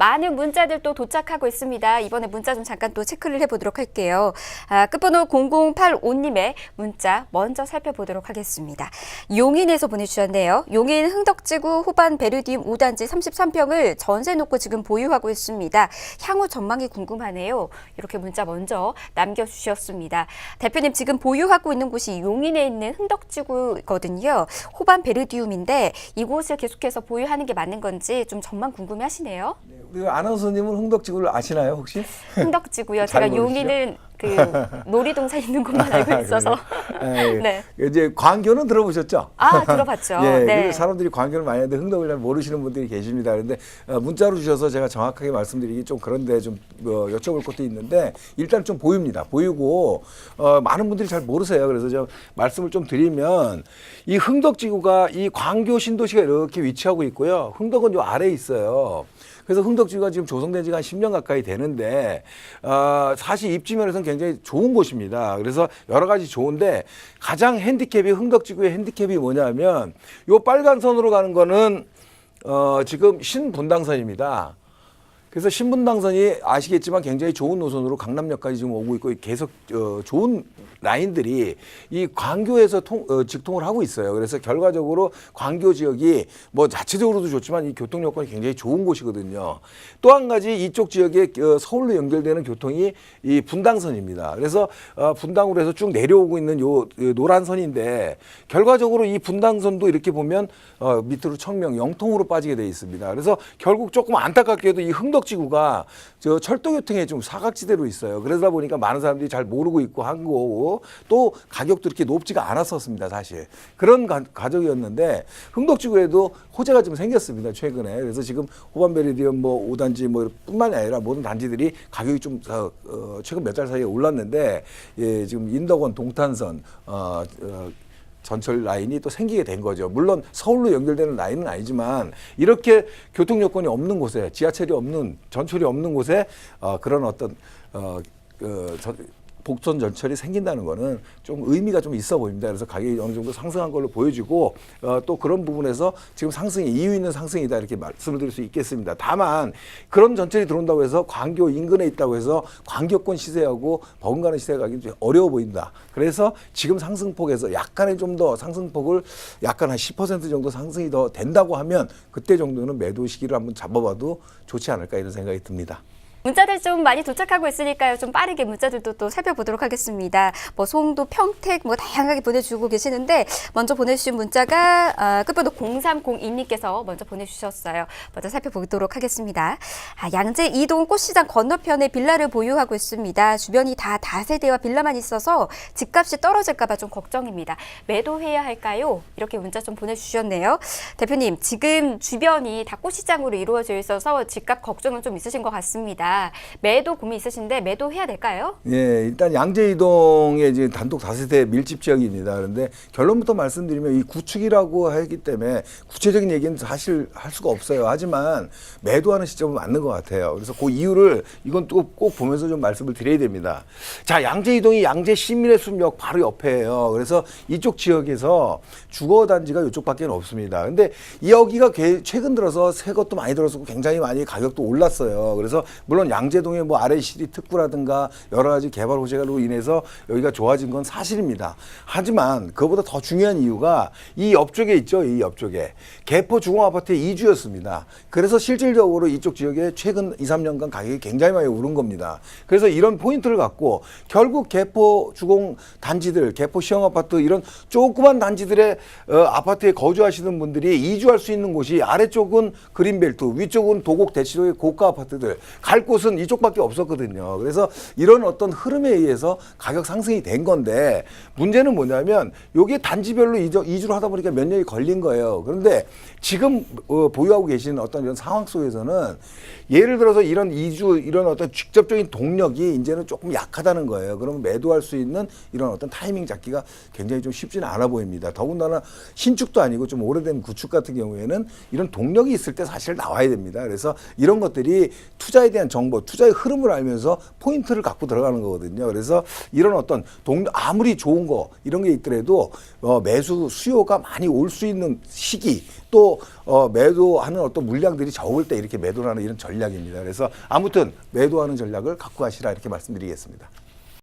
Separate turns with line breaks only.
많은 문자들 또 도착하고 있습니다. 이번에 문자 좀 잠깐 또 체크를 해보도록 할게요. 끝번호 0085님의 문자 먼저 살펴보도록 하겠습니다. 용인에서 보내주셨네요. 용인 흥덕지구 호반 베르디움 5단지 33평을 전세 놓고 지금 보유하고 있습니다. 향후 전망이 궁금하네요. 이렇게 문자 먼저 남겨주셨습니다. 대표님 지금 보유하고 있는 곳이 용인에 있는 흥덕지구거든요. 호반 베르디움인데 이곳을 계속해서 보유하는 게 맞는 건지 좀 전망 궁금해하시네요.
네, 우리 아나운서님은 흥덕지구를 아시나요 혹시?
흥덕지구요.
잘
제가
모르시죠?
용인은 그 놀이동산 있는 곳만 알고 있어서.
네. 이제 광교는 들어보셨죠?
들어봤죠.
예,
네.
그리고 사람들이 광교를 많이 하는데 흥덕을 잘 모르시는 분들이 계십니다. 그런데 문자로 주셔서 제가 정확하게 말씀드리기 좀 그런데 좀 여쭤볼 것도 있는데 일단 좀 보입니다. 보이고 많은 분들이 잘 모르세요. 그래서 제가 말씀을 좀 드리면 이 흥덕지구가 이 광교 신도시가 이렇게 위치하고 있고요. 흥덕은 요 아래에 있어요. 그래서 흥덕지구가 지금 조성된 지가 한 10년 가까이 되는데 사실 입지 면에서는 굉장히 좋은 곳입니다. 그래서 여러 가지 좋은데 가장 핸디캡이 흥덕지구의 핸디캡이 뭐냐면 요 빨간 선으로 가는 거는 지금 신분당선입니다. 그래서 신분당선이 아시겠지만 굉장히 좋은 노선으로 강남역까지 지금 오고 있고 계속 좋은 라인들이 이 광교에서 직통을 하고 있어요. 그래서 결과적으로 광교 지역이 뭐 자체적으로도 좋지만 이 교통 여건이 굉장히 좋은 곳이거든요. 또 한 가지 이쪽 지역에 서울로 연결되는 교통이 이 분당선입니다. 그래서 분당으로 해서 쭉 내려오고 있는 요 노란 선인데 결과적으로 이 분당선도 이렇게 보면 밑으로 청명, 영통으로 빠지게 돼 있습니다. 그래서 결국 조금 안타깝게도 이 흥덕지구가 저 철도교통에 좀 사각지대로 있어요. 그러다 보니까 많은 사람들이 잘 모르고 있고 한 거고 또 가격도 이렇게 높지가 않았었습니다. 사실 그런 가격이었는데 흥덕지구에도 호재가 좀 생겼습니다. 최근에. 그래서 지금 호반베리디움 뭐 5단지 뭐 뿐만이 아니라 모든 단지들이 가격이 좀 최근 몇 달 사이에 올랐는데 예, 지금 인덕원 동탄선 전철 라인이 또 생기게 된 거죠. 물론 서울로 연결되는 라인은 아니지만 이렇게 교통 여건이 없는 곳에 지하철이 없는 전철이 없는 곳에 그런 어떤 복선 전철이 생긴다는 거는 좀 의미가 좀 있어 보입니다. 그래서 가격이 어느 정도 상승한 걸로 보여지고 또 그런 부분에서 지금 상승이 이유 있는 상승이다 이렇게 말씀을 드릴 수 있겠습니다. 다만 그런 전철이 들어온다고 해서 광교 인근에 있다고 해서 광교권 시세하고 버금가는 시세가 가기 좀 어려워 보인다. 그래서 지금 상승폭에서 약간의 좀 더 상승폭을 약간 한 10% 정도 상승이 더 된다고 하면 그때 정도는 매도 시기를 한번 잡아봐도 좋지 않을까 이런 생각이 듭니다.
문자들 좀 많이 도착하고 있으니까요. 좀 빠르게 문자들도 또 살펴보도록 하겠습니다. 뭐 송도, 평택 뭐 다양하게 보내주고 계시는데 먼저 보내주신 문자가 끝번호 0302님께서 먼저 보내주셨어요. 먼저 살펴보도록 하겠습니다. 양재 이동 꽃시장 건너편에 빌라를 보유하고 있습니다. 주변이 다 다세대와 빌라만 있어서 집값이 떨어질까 봐 좀 걱정입니다. 매도해야 할까요? 이렇게 문자 좀 보내주셨네요. 대표님, 지금 주변이 다 꽃시장으로 이루어져 있어서 집값 걱정은 좀 있으신 것 같습니다. 매도 고민 있으신데 매도해야 될까요?
예, 일단 양재 이동의 이제 단독 다세대 밀집 지역입니다. 그런데 결론부터 말씀드리면 이 구축이라고 하기 때문에 구체적인 얘기는 사실 할 수가 없어요. 하지만 매도하는 시점은 맞는 것 같아요. 그래서 그 이유를 이건 또 꼭 보면서 좀 말씀을 드려야 됩니다. 자, 양재 이동이 양재 시민의 숲역 바로 옆에예요. 그래서 이쪽 지역에서 주거 단지가 이쪽밖에 없습니다. 근데 여기가 최근 들어서 새 것도 많이 들어서고 굉장히 많이 가격도 올랐어요. 그래서 물론 양재동의 뭐 RACD 특구라든가 여러 가지 개발 호재로 인해서 여기가 좋아진 건 사실입니다. 하지만 그보다 더 중요한 이유가 이 옆쪽에 있죠. 이 옆쪽에 개포 주공아파트의 이주였습니다. 그래서 실질적으로 이쪽 지역에 최근 2, 3년간 가격이 굉장히 많이 오른 겁니다. 그래서 이런 포인트를 갖고 결국 개포 주공 단지들, 개포 시형아파트 이런 조그만 단지들의 아파트에 거주하시는 분들이 이주할 수 있는 곳이 아래쪽은 그린벨트, 위쪽은 도곡 대치로의 고가 아파트들 갈 곳은 이쪽밖에 없었거든요. 그래서 이런 어떤 흐름에 의해서 가격 상승이 된 건데 문제는 뭐냐면 여기에 단지별로 이주를 하다 보니까 몇 년이 걸린 거예요. 그런데 지금 보유하고 계시는 어떤 이런 상황 속에서는 예를 들어서 이런 이주 이런 어떤 직접적인 동력이 이제는 조금 약하다는 거예요. 그러면 매도할 수 있는 이런 어떤 타이밍 잡기가 굉장히 좀 쉽지는 않아 보입니다. 더군다나 신축도 아니고 좀 오래된 구축 같은 경우에는 이런 동력이 있을 때 사실 나와야 됩니다. 그래서 이런 것들이 투자에 대한 정보, 투자의 흐름을 알면서 포인트를 갖고 들어가는 거거든요. 그래서 이런 어떤 아무리 좋은 거 이런 게 있더라도 매수 수요가 많이 올 수 있는 시기 또 매도하는 어떤 물량들이 적을 때 이렇게 매도를 하는 이런 전략입니다. 그래서 아무튼 매도하는 전략을 갖고 가시라 이렇게 말씀드리겠습니다.